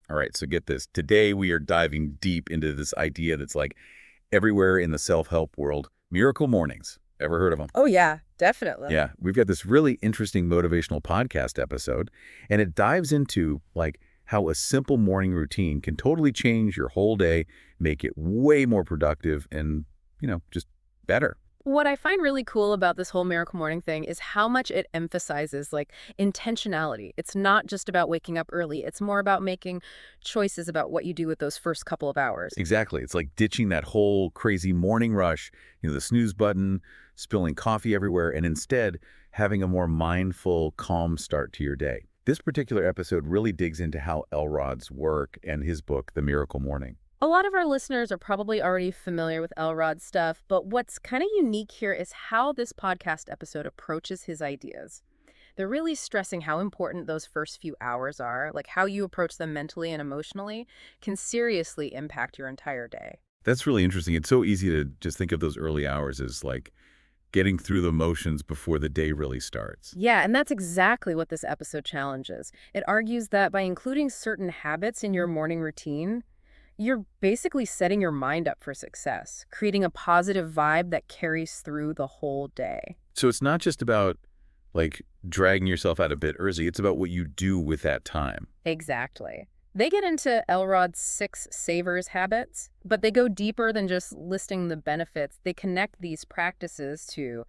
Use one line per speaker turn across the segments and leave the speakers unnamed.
All right, so get this. Today we are diving deep into this idea that's like everywhere in the self-help world, miracle mornings. Ever heard of them?
Oh, yeah, definitely.
Yeah, we've got this really interesting motivational podcast episode, and it dives into like how a simple morning routine can totally change your whole day, make it way more productive and, just better.
What I find really cool about this whole Miracle Morning thing is how much it emphasizes intentionality. It's not just about waking up early. It's more about making choices about what you do with those first couple of hours.
Exactly. It's like ditching that whole crazy morning rush, the snooze button, spilling coffee everywhere, and instead having a more mindful, calm start to your day. This particular episode really digs into how Elrod's work and his book, The Miracle Morning.
A lot of our listeners are probably already familiar with Elrod's stuff, but what's kind of unique here is how this podcast episode approaches his ideas. They're really stressing how important those first few hours are, like how you approach them mentally and emotionally can seriously impact your entire day.
That's really interesting. It's so easy to just think of those early hours as like getting through the motions before the day really starts.
Yeah, and that's exactly what this episode challenges. It argues that by including certain habits in your morning routine, you're basically setting your mind up for success, creating a positive vibe that carries through the whole day.
So it's not just about like dragging yourself out a bit early. It's about what you do with that time.
Exactly. They get into Elrod's 6 S.A.V.E.R.S habits, but they go deeper than just listing the benefits. They connect these practices to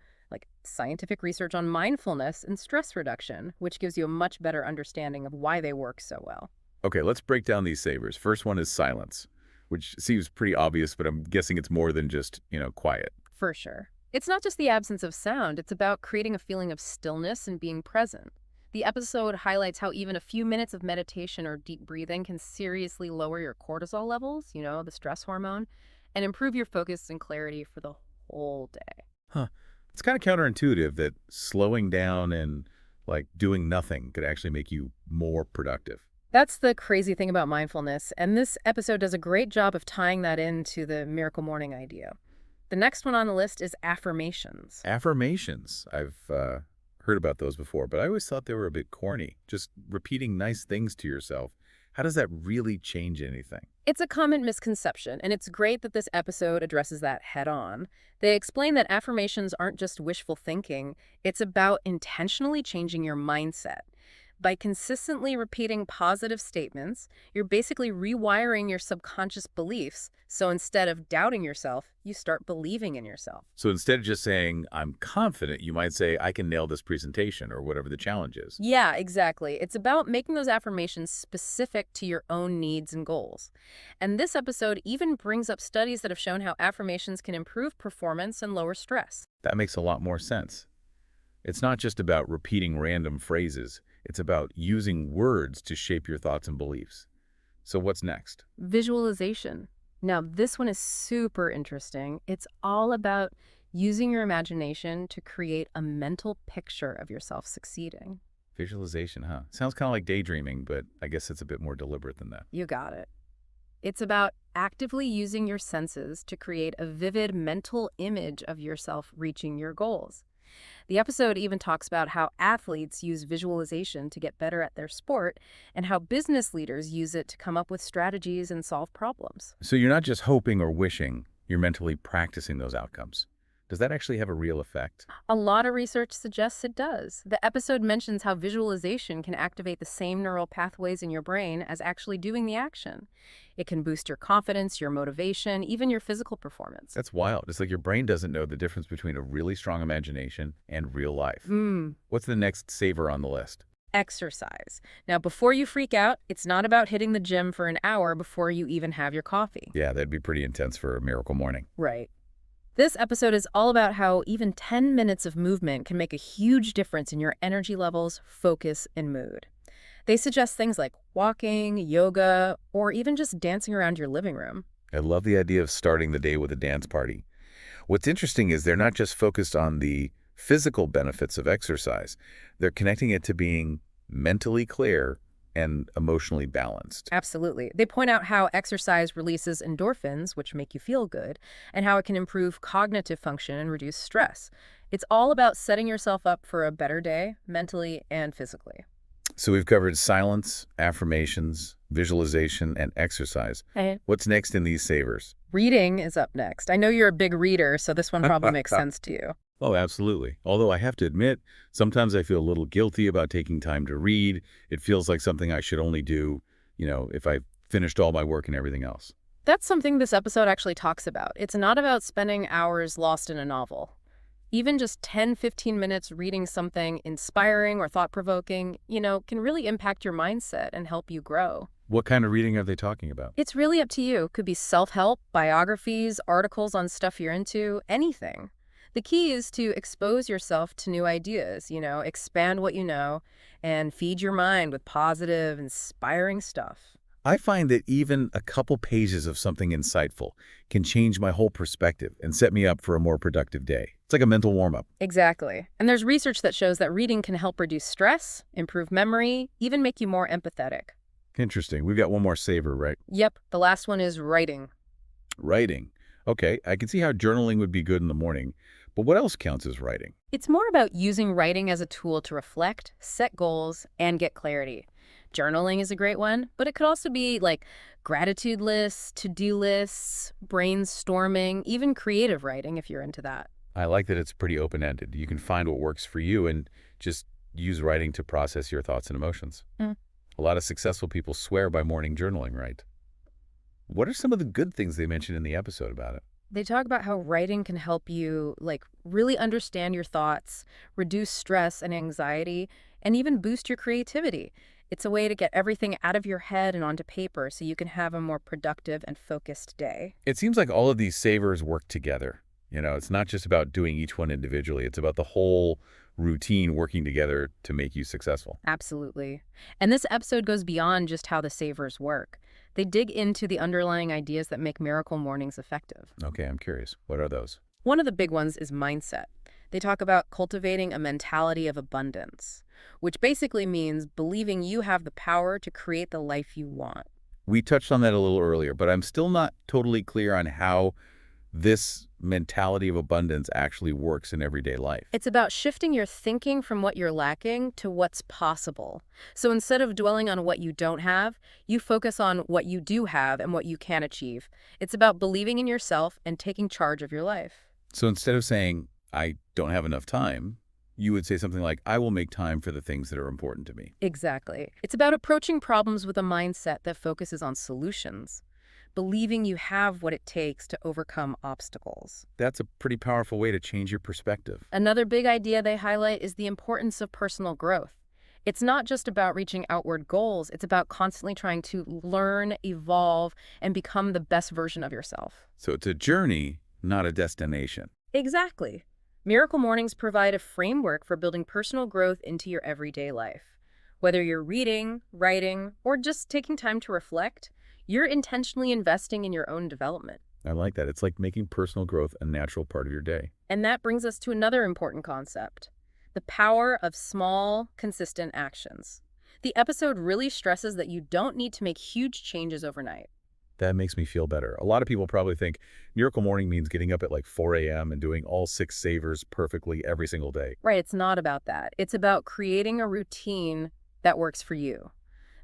scientific research on mindfulness and stress reduction, which gives you a much better understanding of why they work so well.
Okay, let's break down these savers. First one is silence, which seems pretty obvious, but I'm guessing it's more than just, quiet.
For sure. It's not just the absence of sound, it's about creating a feeling of stillness and being present. The episode highlights how even a few minutes of meditation or deep breathing can seriously lower your cortisol levels, the stress hormone, and improve your focus and clarity for the whole day.
Huh. It's kind of counterintuitive that slowing down and like doing nothing could actually make you more productive.
That's the crazy thing about mindfulness, and this episode does a great job of tying that into the Miracle Morning idea. The next one on the list is affirmations.
Affirmations. I've heard about those before, but I always thought they were a bit corny. Just repeating nice things to yourself. How does that really change anything?
It's a common misconception, and it's great that this episode addresses that head on. They explain that affirmations aren't just wishful thinking, it's about intentionally changing your mindset. By consistently repeating positive statements, you're basically rewiring your subconscious beliefs. So instead of doubting yourself, you start believing in yourself.
So instead of just saying, I'm confident, you might say, I can nail this presentation or whatever the challenge is.
Yeah, exactly. It's about making those affirmations specific to your own needs and goals. And this episode even brings up studies that have shown how affirmations can improve performance and lower stress.
That makes a lot more sense. It's not just about repeating random phrases. It's about using words to shape your thoughts and beliefs. So what's next?
Visualization. Now, this one is super interesting. It's all about using your imagination to create a mental picture of yourself succeeding.
Visualization, huh? Sounds kind of like daydreaming, but I guess it's a bit more deliberate than that.
You got it. It's about actively using your senses to create a vivid mental image of yourself reaching your goals. The episode even talks about how athletes use visualization to get better at their sport and how business leaders use it to come up with strategies and solve problems.
So you're not just hoping or wishing, you're mentally practicing those outcomes. Does that actually have a real effect?
A lot of research suggests it does. The episode mentions how visualization can activate the same neural pathways in your brain as actually doing the action. It can boost your confidence, your motivation, even your physical performance.
That's wild. It's like your brain doesn't know the difference between a really strong imagination and real life. What's the next saver on the list?
Exercise. Now, before you freak out, it's not about hitting the gym for an hour before you even have your coffee.
Yeah, that'd be pretty intense for a miracle morning.
Right. This episode is all about how even 10 minutes of movement can make a huge difference in your energy levels, focus, and mood. They suggest things like walking, yoga, or even just dancing around your living room.
I love the idea of starting the day with a dance party. What's interesting is they're not just focused on the physical benefits of exercise. They're connecting it to being mentally clear and emotionally balanced.
Absolutely. They point out how exercise releases endorphins, which make you feel good, and how it can improve cognitive function and reduce stress. It's all about setting yourself up for a better day, mentally and physically.
So we've covered silence, affirmations, visualization, and exercise.
Okay.
What's next in these savers?
Reading is up next. I know you're a big reader, so this one probably makes sense to you.
Oh, absolutely. Although I have to admit, sometimes I feel a little guilty about taking time to read. It feels like something I should only do, if I finished all my work and everything else.
That's something this episode actually talks about. It's not about spending hours lost in a novel. Even just 10-15 minutes reading something inspiring or thought-provoking, can really impact your mindset and help you grow.
What kind of reading are they talking about?
It's really up to you. Could be self-help, biographies, articles on stuff you're into, anything. The key is to expose yourself to new ideas, expand what you know, and feed your mind with positive, inspiring stuff.
I find that even a couple pages of something insightful can change my whole perspective and set me up for a more productive day. It's like a mental warm-up.
Exactly. And there's research that shows that reading can help reduce stress, improve memory, even make you more empathetic.
Interesting. We've got one more saver, right?
Yep, the last one is writing.
Writing. Okay, I can see how journaling would be good in the morning, but what else counts as writing?
It's more about using writing as a tool to reflect, set goals, and get clarity. Journaling is a great one, but it could also be like gratitude lists, to-do lists, brainstorming, even creative writing if you're into that.
I like that it's pretty open-ended. You can find what works for you and just use writing to process your thoughts and emotions.
Mm.
A lot of successful people swear by morning journaling, right? What are some of the good things they mentioned in the episode about it?
They talk about how writing can help you really understand your thoughts, reduce stress and anxiety, and even boost your creativity. It's a way to get everything out of your head and onto paper so you can have a more productive and focused day.
It seems like all of these savers work together. It's not just about doing each one individually. It's about the whole routine working together to make you successful.
Absolutely. And this episode goes beyond just how the savers work. They dig into the underlying ideas that make miracle mornings effective.
Okay, I'm curious. What are those?
One of the big ones is mindset. They talk about cultivating a mentality of abundance, which basically means believing you have the power to create the life you want.
We touched on that a little earlier, but I'm still not totally clear on how this mentality of abundance actually works in everyday life.
It's about shifting your thinking from what you're lacking to what's possible. So instead of dwelling on what you don't have, you focus on what you do have and what you can achieve. It's about believing in yourself and taking charge of your life.
So instead of saying, I don't have enough time, you would say something like, I will make time for the things that are important to me.
Exactly. It's about approaching problems with a mindset that focuses on solutions, believing you have what it takes to overcome obstacles.
That's a pretty powerful way to change your perspective.
Another big idea they highlight is the importance of personal growth. It's not just about reaching outward goals, it's about constantly trying to learn, evolve, and become the best version of yourself.
So it's a journey, not a destination.
Exactly. Miracle Mornings provide a framework for building personal growth into your everyday life. Whether you're reading, writing, or just taking time to reflect, you're intentionally investing in your own development.
I like that. It's like making personal growth a natural part of your day.
And that brings us to another important concept: the power of small, consistent actions. The episode really stresses that you don't need to make huge changes overnight.
That makes me feel better. A lot of people probably think Miracle Morning means getting up at like 4 a.m. and doing all 6 savers perfectly every single day.
Right, it's not about that. It's about creating a routine that works for you.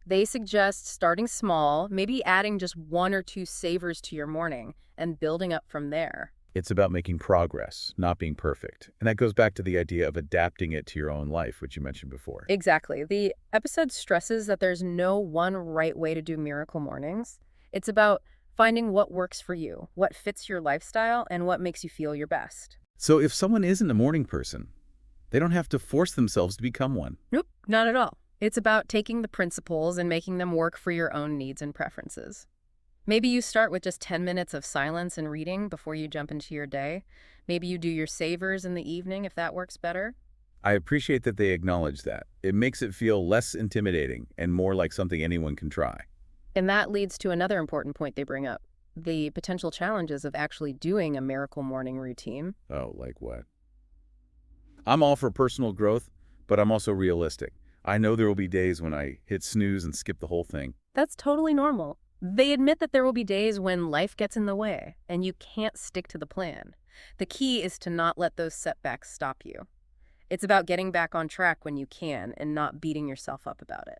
They suggest starting small, maybe adding just 1 or 2 savers to your morning and building up from there.
It's about making progress, not being perfect. And that goes back to the idea of adapting it to your own life, which you mentioned before.
Exactly. The episode stresses that there's no one right way to do Miracle Mornings. It's about finding what works for you, what fits your lifestyle, and what makes you feel your best.
So if someone isn't a morning person, they don't have to force themselves to become one.
Nope, not at all. It's about taking the principles and making them work for your own needs and preferences. Maybe you start with just 10 minutes of silence and reading before you jump into your day. Maybe you do your savers in the evening if that works better.
I appreciate that they acknowledge that. It makes it feel less intimidating and more like something anyone can try.
And that leads to another important point they bring up: the potential challenges of actually doing a Miracle Morning routine.
Oh, like what? I'm all for personal growth, but I'm also realistic. I know there will be days when I hit snooze and skip the whole thing.
That's totally normal. They admit that there will be days when life gets in the way and you can't stick to the plan. The key is to not let those setbacks stop you. It's about getting back on track when you can and not beating yourself up about it.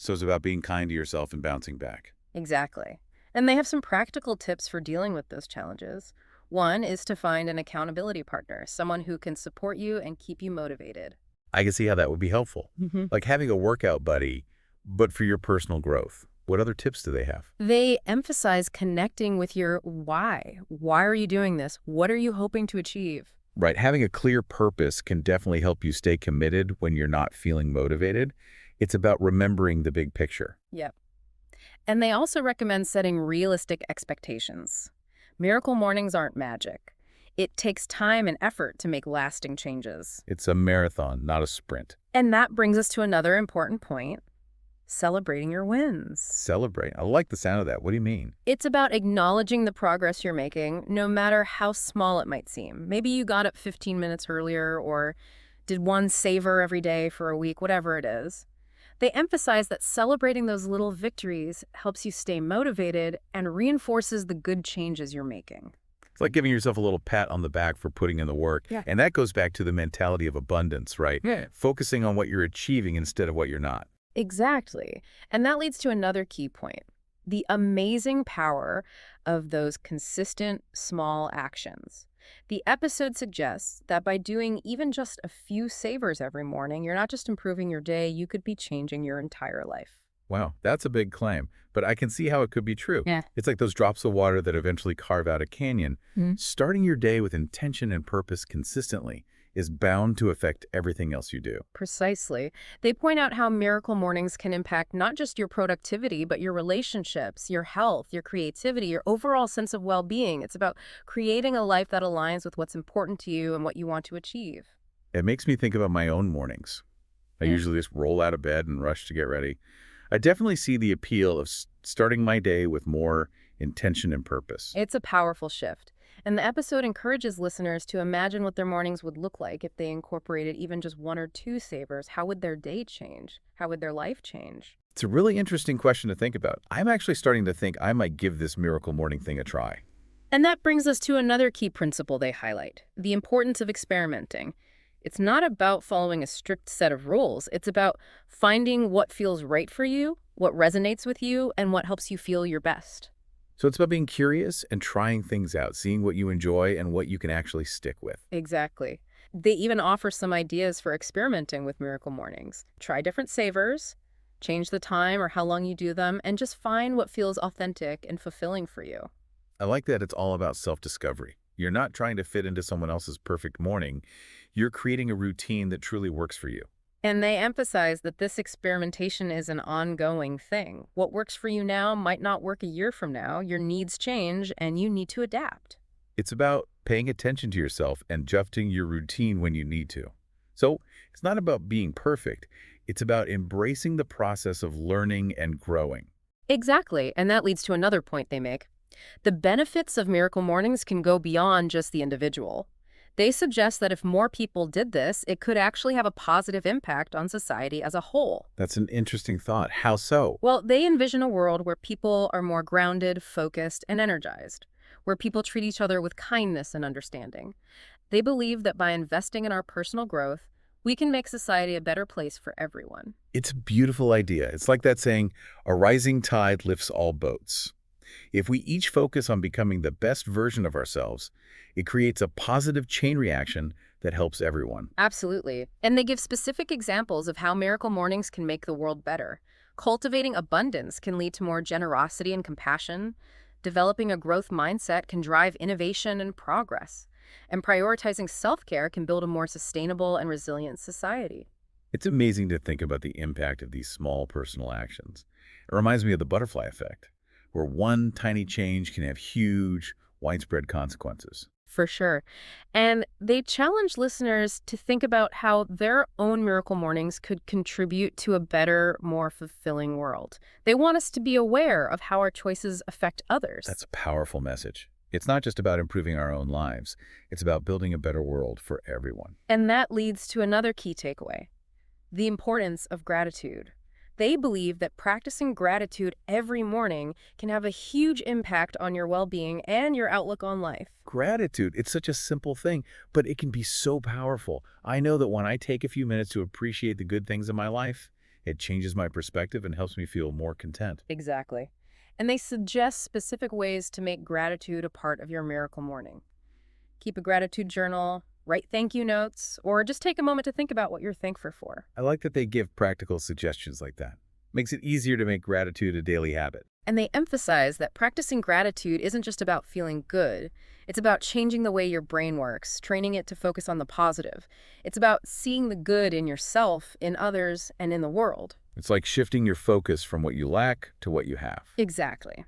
So it's about being kind to yourself and bouncing back.
Exactly. And they have some practical tips for dealing with those challenges. One is to find an accountability partner, someone who can support you and keep you motivated.
I can see how that would be helpful.
Mhm.
Like having a workout buddy, but for your personal growth. What other tips do they have?
They emphasize connecting with your why. Why are you doing this? What are you hoping to achieve?
Right, having a clear purpose can definitely help you stay committed when you're not feeling motivated. It's about remembering the big picture.
Yep. And they also recommend setting realistic expectations. Miracle mornings aren't magic. It takes time and effort to make lasting changes.
It's a marathon, not a sprint.
And that brings us to another important point, celebrating your wins.
Celebrate. I like the sound of that. What do you mean?
It's about acknowledging the progress you're making, no matter how small it might seem. Maybe you got up 15 minutes earlier or did one savor every day for a week, whatever it is. They emphasize that celebrating those little victories helps you stay motivated and reinforces the good changes you're making.
It's like giving yourself a little pat on the back for putting in the work.
Yeah.
And that goes back to the mentality of abundance, right?
Yeah.
Focusing on what you're achieving instead of what you're not.
Exactly. And that leads to another key point, the amazing power of those consistent small actions. The episode suggests that by doing even just a few savers every morning, you're not just improving your day, you could be changing your entire life.
Wow, that's a big claim, but I can see how it could be true.
Yeah.
It's like those drops of water that eventually carve out a canyon. Starting your day with intention and purpose consistently is bound to affect everything else you do.
Precisely. They point out how miracle mornings can impact not just your productivity, but your relationships, your health, your creativity, your overall sense of well-being. It's about creating a life that aligns with what's important to you and what you want to achieve.
It makes me think about my own mornings. I
Yeah.
usually just roll out of bed and rush to get ready. I definitely see the appeal of starting my day with more intention and purpose.
It's a powerful shift. And the episode encourages listeners to imagine what their mornings would look like if they incorporated even just one or two savers. How would their day change? How would their life change?
It's a really interesting question to think about. I'm actually starting to think I might give this miracle morning thing a try.
And that brings us to another key principle they highlight, the importance of experimenting. It's not about following a strict set of rules. It's about finding what feels right for you, what resonates with you, and what helps you feel your best.
So it's about being curious and trying things out, seeing what you enjoy and what you can actually stick with.
Exactly. They even offer some ideas for experimenting with miracle mornings. Try different savers, change the time or how long you do them, and just find what feels authentic and fulfilling for you.
I like that it's all about self-discovery. You're not trying to fit into someone else's perfect morning. You're creating a routine that truly works for you.
And they emphasize that this experimentation is an ongoing thing. What works for you now might not work a year from now. Your needs change, and you need to adapt.
It's about paying attention to yourself and adjusting your routine when you need to. So it's not about being perfect. It's about embracing the process of learning and growing.
Exactly, and that leads to another point they make. The benefits of miracle mornings can go beyond just the individual. They suggest that if more people did this, it could actually have a positive impact on society as a whole.
That's an interesting thought. How so?
Well, they envision a world where people are more grounded, focused, and energized, where people treat each other with kindness and understanding. They believe that by investing in our personal growth, we can make society a better place for everyone.
It's a beautiful idea. It's like that saying, a rising tide lifts all boats. If we each focus on becoming the best version of ourselves, it creates a positive chain reaction that helps everyone.
Absolutely. And they give specific examples of how miracle mornings can make the world better. Cultivating abundance can lead to more generosity and compassion. Developing a growth mindset can drive innovation and progress. And prioritizing self-care can build a more sustainable and resilient society.
It's amazing to think about the impact of these small personal actions. It reminds me of the butterfly effect, where one tiny change can have huge, widespread consequences.
For sure. And they challenge listeners to think about how their own miracle mornings could contribute to a better, more fulfilling world. They want us to be aware of how our choices affect others.
That's a powerful message. It's not just about improving our own lives. It's about building a better world for everyone.
And that leads to another key takeaway, the importance of gratitude. They believe that practicing gratitude every morning can have a huge impact on your well-being and your outlook on life.
Gratitude, it's such a simple thing, but it can be so powerful. I know that when I take a few minutes to appreciate the good things in my life, It changes my perspective and helps me feel more content.
Exactly. And they suggest specific ways to make gratitude a part of your miracle morning. Keep a gratitude journal, write thank you notes, or just take a moment to think about what you're thankful for.
I like that they give practical suggestions like that. Makes it easier to make gratitude a daily habit.
And they emphasize that practicing gratitude isn't just about feeling good. It's about changing the way your brain works, training it to focus on the positive. It's about seeing the good in yourself, in others, and in the world.
It's like shifting your focus from what you lack to what you have.
Exactly.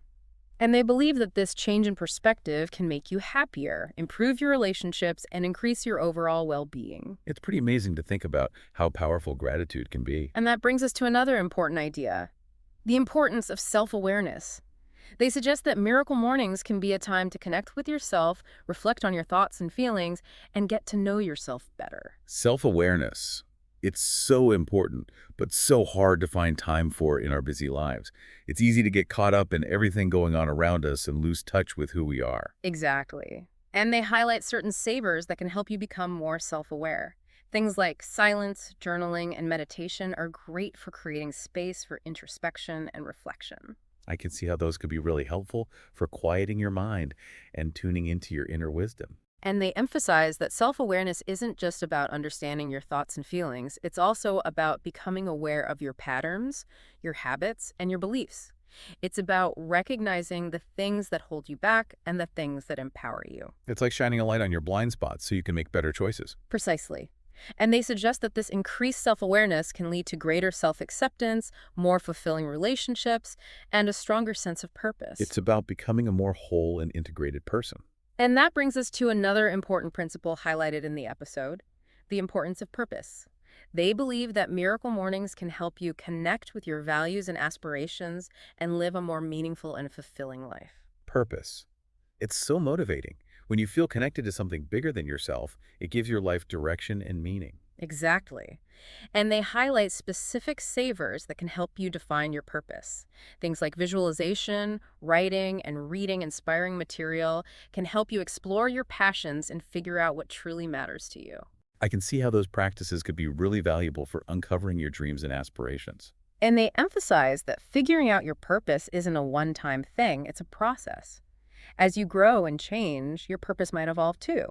And they believe that this change in perspective can make you happier, improve your relationships, and increase your overall well-being.
It's pretty amazing to think about how powerful gratitude can be.
And that brings us to another important idea: the importance of self-awareness. They suggest that miracle mornings can be a time to connect with yourself, reflect on your thoughts and feelings, and get to know yourself better.
Self-awareness. It's so important, but so hard to find time for in our busy lives. It's easy to get caught up in everything going on around us and lose touch with who we are.
Exactly. And they highlight certain S.A.V.E.R.S that can help you become more self-aware. Things like silence, journaling, and meditation are great for creating space for introspection and reflection.
I can see how those could be really helpful for quieting your mind and tuning into your inner wisdom.
And they emphasize that self-awareness isn't just about understanding your thoughts and feelings. It's also about becoming aware of your patterns, your habits, and your beliefs. It's about recognizing the things that hold you back and the things that empower you.
It's like shining a light on your blind spots so you can make better choices.
Precisely. And they suggest that this increased self-awareness can lead to greater self-acceptance, more fulfilling relationships, and a stronger sense of purpose.
It's about becoming a more whole and integrated person.
And that brings us to another important principle highlighted in the episode: the importance of purpose. They believe that miracle mornings can help you connect with your values and aspirations and live a more meaningful and fulfilling life.
Purpose. It's so motivating. When you feel connected to something bigger than yourself, it gives your life direction and meaning.
Exactly. And they highlight specific S.A.V.E.R.S that can help you define your purpose. Things like visualization, writing, and reading inspiring material can help you explore your passions and figure out what truly matters to you.
I can see how those practices could be really valuable for uncovering your dreams and aspirations.
And they emphasize that figuring out your purpose isn't a one-time thing, it's a process. As you grow and change, your purpose might evolve too.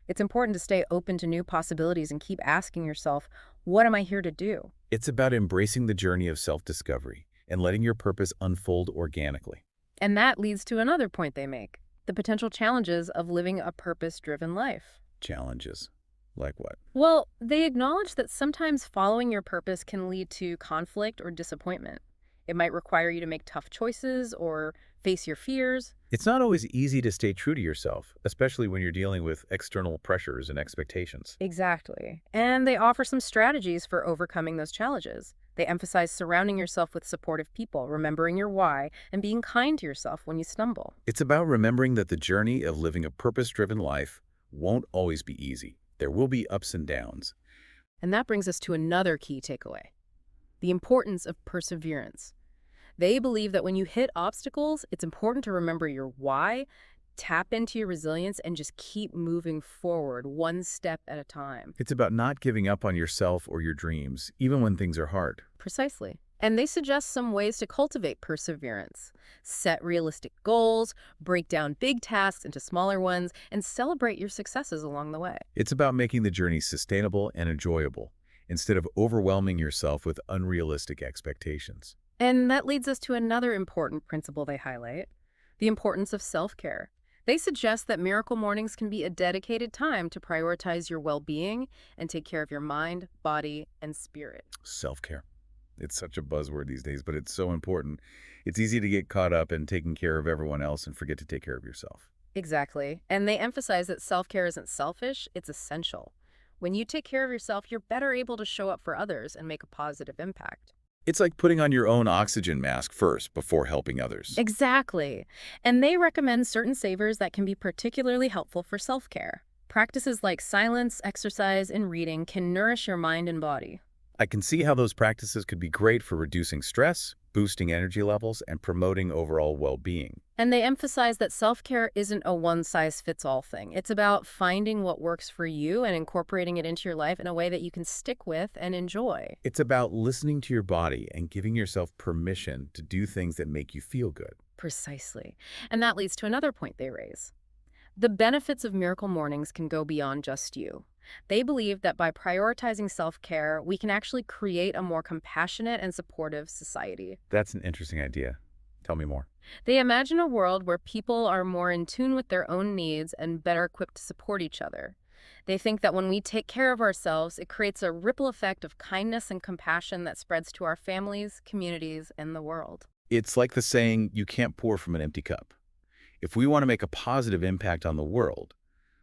It's important to stay open to new possibilities and keep asking yourself, what am I here to do?
It's about embracing the journey of self-discovery and letting your purpose unfold organically.
And that leads to another point they make: the potential challenges of living a purpose-driven life.
Challenges. Like what?
Well, they acknowledge that sometimes following your purpose can lead to conflict or disappointment. It might require you to make tough choices or face your fears.
It's not always easy to stay true to yourself, especially when you're dealing with external pressures and expectations.
Exactly. And they offer some strategies for overcoming those challenges. They emphasize surrounding yourself with supportive people, remembering your why, and being kind to yourself when you stumble.
It's about remembering that the journey of living a purpose-driven life won't always be easy. There will be ups and downs.
And that brings us to another key takeaway: the importance of perseverance. They believe that when you hit obstacles, it's important to remember your why, tap into your resilience, and just keep moving forward one step at a time.
It's about not giving up on yourself or your dreams, even when things are hard.
Precisely. And they suggest some ways to cultivate perseverance. Set realistic goals, break down big tasks into smaller ones, and celebrate your successes along the way.
It's about making the journey sustainable and enjoyable, instead of overwhelming yourself with unrealistic expectations.
And that leads us to another important principle they highlight: the importance of self-care. They suggest that miracle mornings can be a dedicated time to prioritize your well-being and take care of your mind, body, and spirit.
Self-care. It's such a buzzword these days, but it's so important. It's easy to get caught up in taking care of everyone else and forget to take care of yourself.
Exactly. And they emphasize that self-care isn't selfish, it's essential. When you take care of yourself, you're better able to show up for others and make a positive impact.
It's like putting on your own oxygen mask first before helping others.
Exactly. And they recommend certain S.A.V.E.R.S that can be particularly helpful for self-care. Practices like silence, exercise, and reading can nourish your mind and body.
I can see how those practices could be great for reducing stress, boosting energy levels and promoting overall well-being.
And they emphasize that self-care isn't a one-size-fits-all thing. It's about finding what works for you and incorporating it into your life in a way that you can stick with and enjoy.
It's about listening to your body and giving yourself permission to do things that make you feel good.
Precisely. And that leads to another point they raise. The benefits of miracle mornings can go beyond just you. They believe that by prioritizing self-care, we can actually create a more compassionate and supportive society.
That's an interesting idea. Tell me more.
They imagine a world where people are more in tune with their own needs and better equipped to support each other. They think that when we take care of ourselves, it creates a ripple effect of kindness and compassion that spreads to our families, communities, and the world.
It's like the saying, you can't pour from an empty cup. If we want to make a positive impact on the world,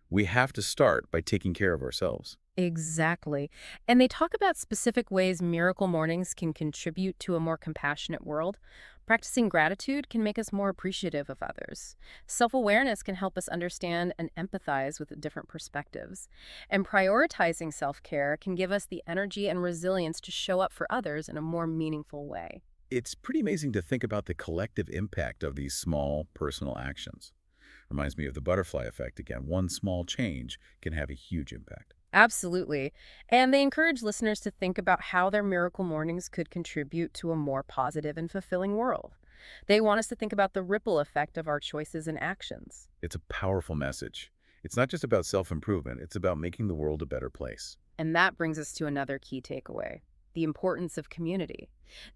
we have to start by taking care of ourselves.
Exactly. And they talk about specific ways miracle mornings can contribute to a more compassionate world. Practicing gratitude can make us more appreciative of others. Self-awareness can help us understand and empathize with different perspectives. And prioritizing self-care can give us the energy and resilience to show up for others in a more meaningful way.
It's pretty amazing to think about the collective impact of these small personal actions. Reminds me of the butterfly effect again. One small change can have a huge impact.
Absolutely. And they encourage listeners to think about how their miracle mornings could contribute to a more positive and fulfilling world. They want us to think about the ripple effect of our choices and actions.
It's a powerful message. It's not just about self-improvement, it's about making the world a better place.
And that brings us to another key takeaway: the importance of community.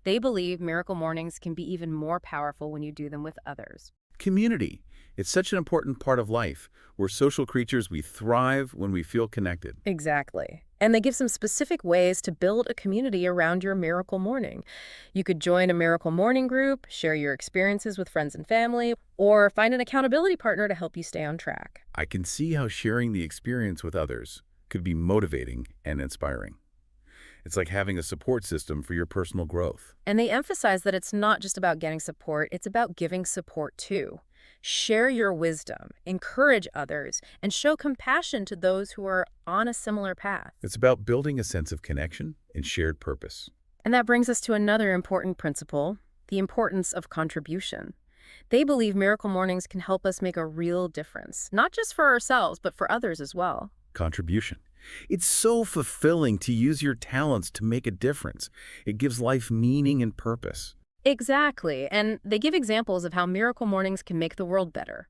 They believe miracle mornings can be even more powerful when you do them with others.
Community. It's such an important part of life. We're social creatures. We thrive when we feel connected.
Exactly. And they give some specific ways to build a community around your miracle morning. You could join a miracle morning group, share your experiences with friends and family, or find an accountability partner to help you stay on track.
I can see how sharing the experience with others could be motivating and inspiring. It's like having a support system for your personal growth.
And they emphasize that it's not just about getting support, it's about giving support too. Share your wisdom, encourage others, and show compassion to those who are on a similar path.
It's about building a sense of connection and shared purpose.
And that brings us to another important principle: the importance of contribution. They believe miracle mornings can help us make a real difference, not just for ourselves, but for others as well.
Contribution. It's so fulfilling to use your talents to make a difference. It gives life meaning and purpose.
Exactly, and they give examples of how miracle mornings can make the world better.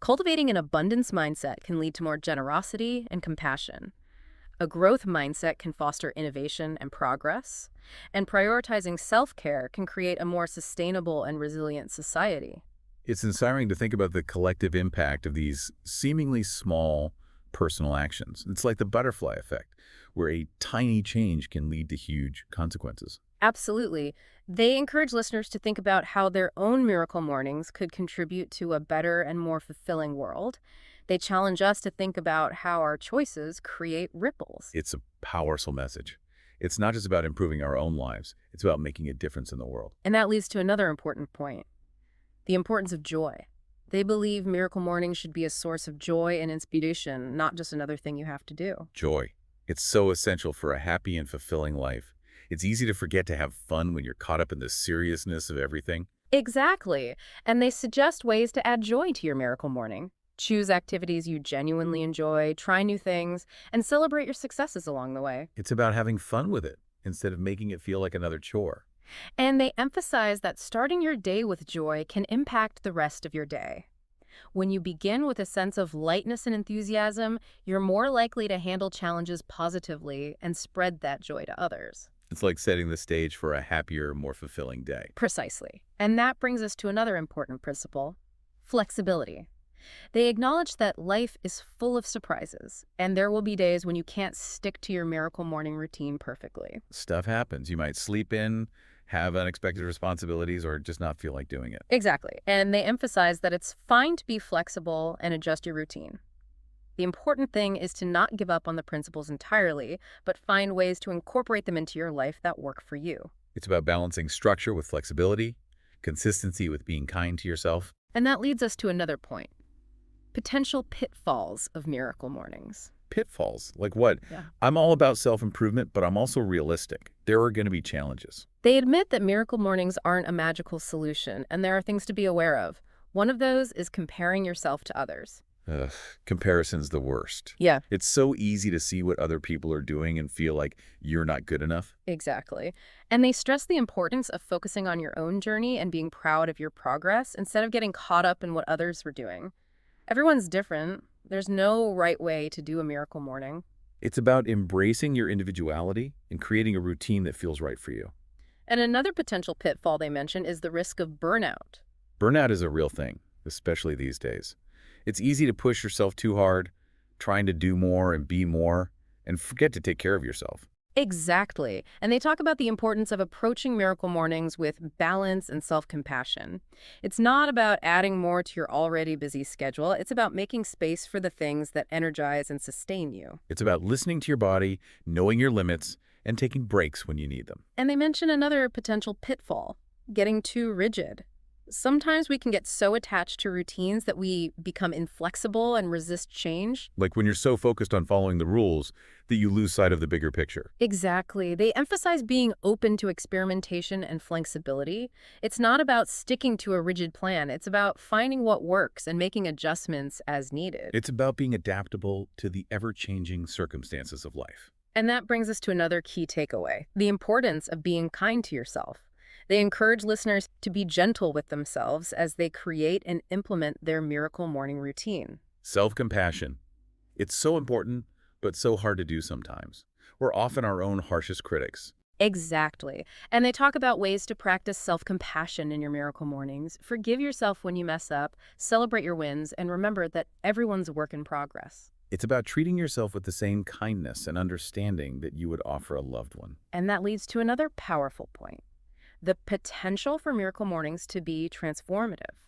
Cultivating an abundance mindset can lead to more generosity and compassion. A growth mindset can foster innovation and progress. And prioritizing self-care can create a more sustainable and resilient society.
It's inspiring to think about the collective impact of these seemingly small personal actions. It's like the butterfly effect, where a tiny change can lead to huge consequences.
Absolutely. They encourage listeners to think about how their own miracle mornings could contribute to a better and more fulfilling world. They challenge us to think about how our choices create ripples.
It's a powerful message. It's not just about improving our own lives. It's about making a difference in the world.
And that leads to another important point: the importance of joy. They believe miracle mornings should be a source of joy and inspiration, not just another thing you have to do.
Joy. It's so essential for a happy and fulfilling life. It's easy to forget to have fun when you're caught up in the seriousness of everything.
Exactly. And they suggest ways to add joy to your miracle morning. Choose activities you genuinely enjoy, try new things, and celebrate your successes along the way.
It's about having fun with it instead of making it feel like another chore.
And they emphasize that starting your day with joy can impact the rest of your day. When you begin with a sense of lightness and enthusiasm, you're more likely to handle challenges positively and spread that joy to others.
It's like setting the stage for a happier, more fulfilling day.
Precisely. And that brings us to another important principle: flexibility. They acknowledge that life is full of surprises, and there will be days when you can't stick to your miracle morning routine perfectly.
Stuff happens. You might sleep in, have unexpected responsibilities, or just not feel like doing it.
Exactly. And they emphasize that it's fine to be flexible and adjust your routine. The important thing is to not give up on the principles entirely, but find ways to incorporate them into your life that work for you.
It's about balancing structure with flexibility, consistency with being kind to yourself.
And that leads us to another point: potential pitfalls of miracle mornings.
Pitfalls, like what?
Yeah.
I'm all about self-improvement, but I'm also realistic. There are going to be challenges.
They admit that miracle mornings aren't a magical solution, and there are things to be aware of. One of those is comparing yourself to others.
Ugh, comparison's the worst.
Yeah,
It's so easy to see what other people are doing and feel like you're not good enough.
exactly. And they stress the importance of focusing on your own journey and being proud of your progress instead of getting caught up in what others were doing. Everyone's different. There's no right way to do a miracle morning.
It's about embracing your individuality and creating a routine that feels right for you.
And another potential pitfall they mention is the risk of burnout.
Burnout is a real thing, especially these days. It's easy to push yourself too hard, trying to do more and be more, and forget to take care of yourself.
Exactly. And they talk about the importance of approaching miracle mornings with balance and self-compassion. It's not about adding more to your already busy schedule. It's about making space for the things that energize and sustain you.
It's about listening to your body, knowing your limits, and taking breaks when you need them.
And they mention another potential pitfall, getting too rigid. Sometimes we can get so attached to routines that we become inflexible and resist change.
Like when you're so focused on following the rules that you lose sight of the bigger picture.
Exactly. They emphasize being open to experimentation and flexibility. It's not about sticking to a rigid plan. It's about finding what works and making adjustments as needed.
It's about being adaptable to the ever-changing circumstances of life.
And that brings us to another key takeaway, the importance of being kind to yourself. They encourage listeners to be gentle with themselves as they create and implement their miracle morning routine.
Self-compassion. It's so important, but so hard to do sometimes. We're often our own harshest critics.
Exactly. And they talk about ways to practice self-compassion in your miracle mornings. Forgive yourself when you mess up, celebrate your wins, and remember that everyone's a work in progress.
It's about treating yourself with the same kindness and understanding that you would offer a loved one.
And that leads to another powerful point, the potential for miracle mornings to be transformative.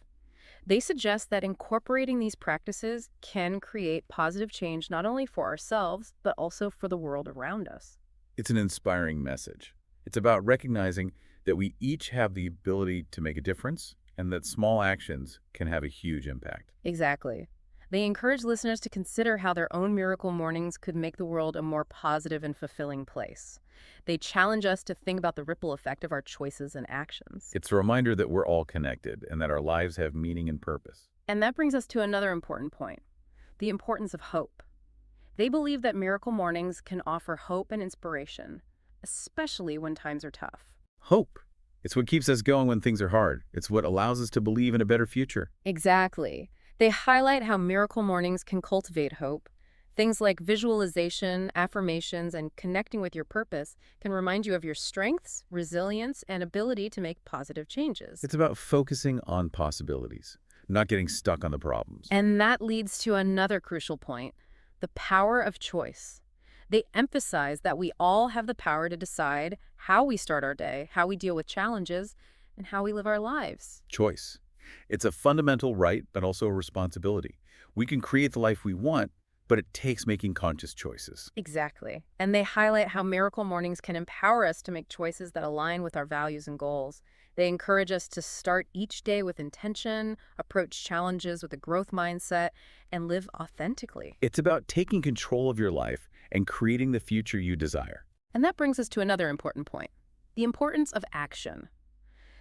They suggest that incorporating these practices can create positive change not only for ourselves, but also for the world around us.
It's an inspiring message. It's about recognizing that we each have the ability to make a difference and that small actions can have a huge impact.
Exactly. They encourage listeners to consider how their own miracle mornings could make the world a more positive and fulfilling place. They challenge us to think about the ripple effect of our choices and actions.
It's a reminder that we're all connected and that our lives have meaning and purpose.
And that brings us to another important point, the importance of hope. They believe that miracle mornings can offer hope and inspiration, especially when times are tough.
Hope. It's what keeps us going when things are hard. It's what allows us to believe in a better future.
Exactly. They highlight how miracle mornings can cultivate hope. Things like visualization, affirmations, and connecting with your purpose can remind you of your strengths, resilience, and ability to make positive changes.
It's about focusing on possibilities, not getting stuck on the problems.
And that leads to another crucial point, the power of choice. They emphasize that we all have the power to decide how we start our day, how we deal with challenges, and how we live our lives.
Choice. It's a fundamental right, but also a responsibility. We can create the life we want, but it takes making conscious choices.
Exactly. And they highlight how miracle mornings can empower us to make choices that align with our values and goals. They encourage us to start each day with intention, approach challenges with a growth mindset, and live authentically.
It's about taking control of your life and creating the future you desire.
And that brings us to another important point, the importance of action.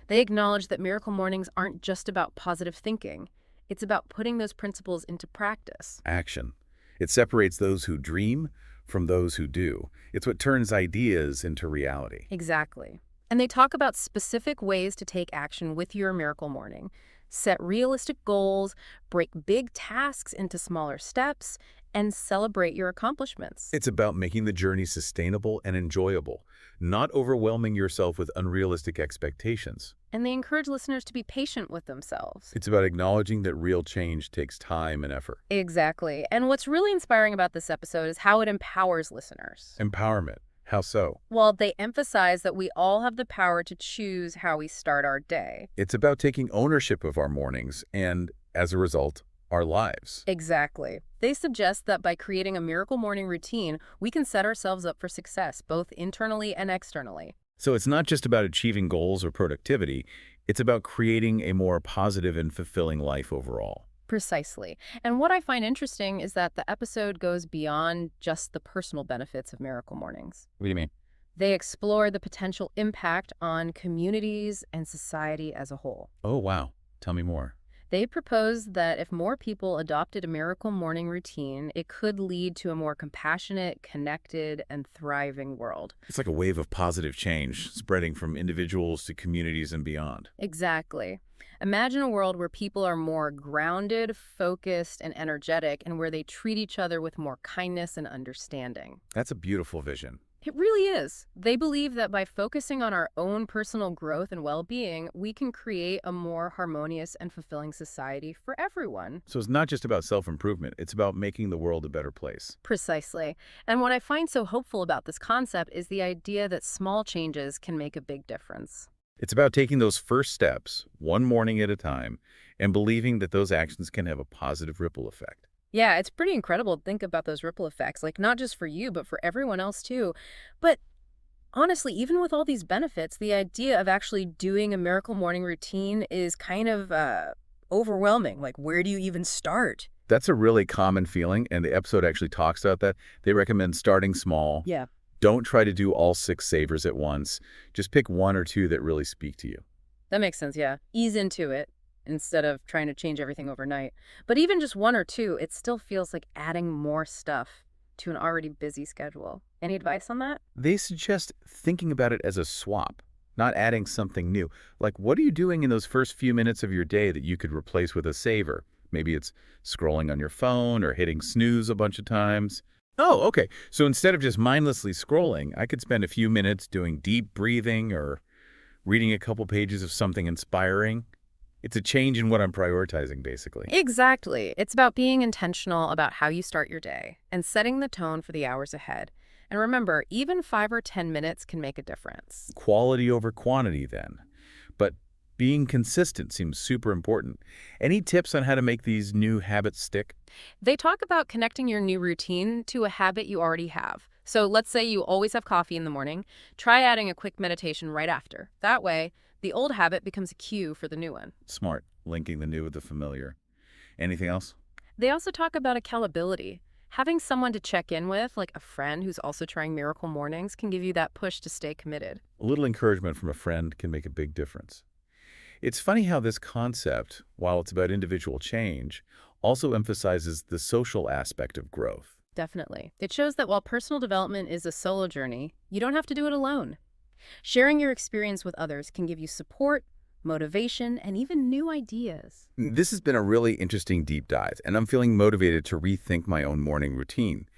They acknowledge that miracle mornings aren't just about positive thinking. It's about putting those principles into practice.
Action. It separates those who dream from those who do. It's what turns ideas into reality.
Exactly. And they talk about specific ways to take action with your miracle morning. Set realistic goals, break big tasks into smaller steps, and celebrate your accomplishments.
It's about making the journey sustainable and enjoyable, not overwhelming yourself with unrealistic expectations.
And they encourage listeners to be patient with themselves.
It's about acknowledging that real change takes time and effort.
Exactly. And what's really inspiring about this episode is how it empowers listeners.
Empowerment. How so?
Well, they emphasize that we all have the power to choose how we start our day.
It's about taking ownership of our mornings and, as a result, our lives.
Exactly. They suggest that by creating a miracle morning routine, we can set ourselves up for success, both internally and externally.
So it's not just about achieving goals or productivity, it's about creating a more positive and fulfilling life overall.
Precisely. And what I find interesting is that the episode goes beyond just the personal benefits of miracle mornings.
What do you mean?
They explore the potential impact on communities and society as a whole.
Oh, wow. Tell me more.
They propose that if more people adopted a miracle morning routine, it could lead to a more compassionate, connected, and thriving world.
It's like a wave of positive change spreading from individuals to communities and beyond.
Exactly. Imagine a world where people are more grounded, focused, and energetic, and where they treat each other with more kindness and understanding.
That's a beautiful vision.
It really is. They believe that by focusing on our own personal growth and well-being, we can create a more harmonious and fulfilling society for everyone.
So it's not just about self-improvement. It's about making the world a better place.
Precisely. And what I find so hopeful about this concept is the idea that small changes can make a big difference.
It's about taking those first steps, one morning at a time, and believing that those actions can have a positive ripple effect.
Yeah, it's pretty incredible to think about those ripple effects, like not just for you, but for everyone else too. But honestly, even with all these benefits, the idea of actually doing a miracle morning routine is kind of overwhelming. Like, where do you even start?
That's a really common feeling, and the episode actually talks about that. They recommend starting small.
Yeah.
Don't try to do all 6 savers at once. Just pick 1 or 2 that really speak to you.
That makes sense, yeah. Ease into it instead of trying to change everything overnight. But even just 1 or 2, it still feels like adding more stuff to an already busy schedule. Any advice on that?
They suggest thinking about it as a swap, not adding something new. Like, what are you doing in those first few minutes of your day that you could replace with a saver? Maybe it's scrolling on your phone or hitting snooze a bunch of times. Oh, okay. So instead of just mindlessly scrolling, I could spend a few minutes doing deep breathing or reading a couple pages of something inspiring. It's a change in what I'm prioritizing, basically.
Exactly. It's about being intentional about how you start your day and setting the tone for the hours ahead. And remember, even 5 or 10 minutes can make a difference.
Quality over quantity, then. But being consistent seems super important. Any tips on how to make these new habits stick?
They talk about connecting your new routine to a habit you already have. So let's say you always have coffee in the morning. Try adding a quick meditation right after. That way, the old habit becomes a cue for the new one.
Smart, linking the new with the familiar. Anything else?
They also talk about accountability. Having someone to check in with, like a friend who's also trying miracle mornings, can give you that push to stay committed.
A little encouragement from a friend can make a big difference. It's funny how this concept, while it's about individual change, also emphasizes the social aspect of growth.
Definitely. It shows that while personal development is a solo journey, you don't have to do it alone. Sharing your experience with others can give you support, motivation, and even new ideas.
This has been a really interesting deep dive, and I'm feeling motivated to rethink my own morning routine.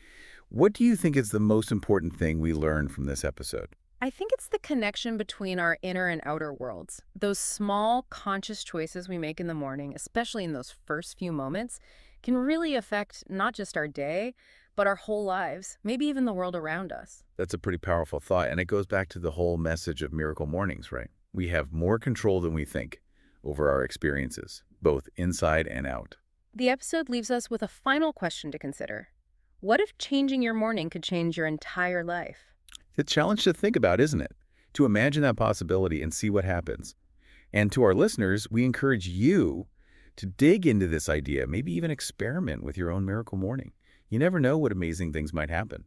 What do you think is the most important thing we learned from this episode?
I think it's the connection between our inner and outer worlds. Those small, conscious choices we make in the morning, especially in those first few moments, can really affect not just our day, but our whole lives, maybe even the world around us.
That's a pretty powerful thought, and it goes back to the whole message of Miracle Mornings, right? We have more control than we think over our experiences, both inside and out.
The episode leaves us with a final question to consider. What if changing your morning could change your entire life?
It's a challenge to think about, isn't it? To imagine that possibility and see what happens. And to our listeners, we encourage you to dig into this idea, maybe even experiment with your own miracle morning. You never know what amazing things might happen.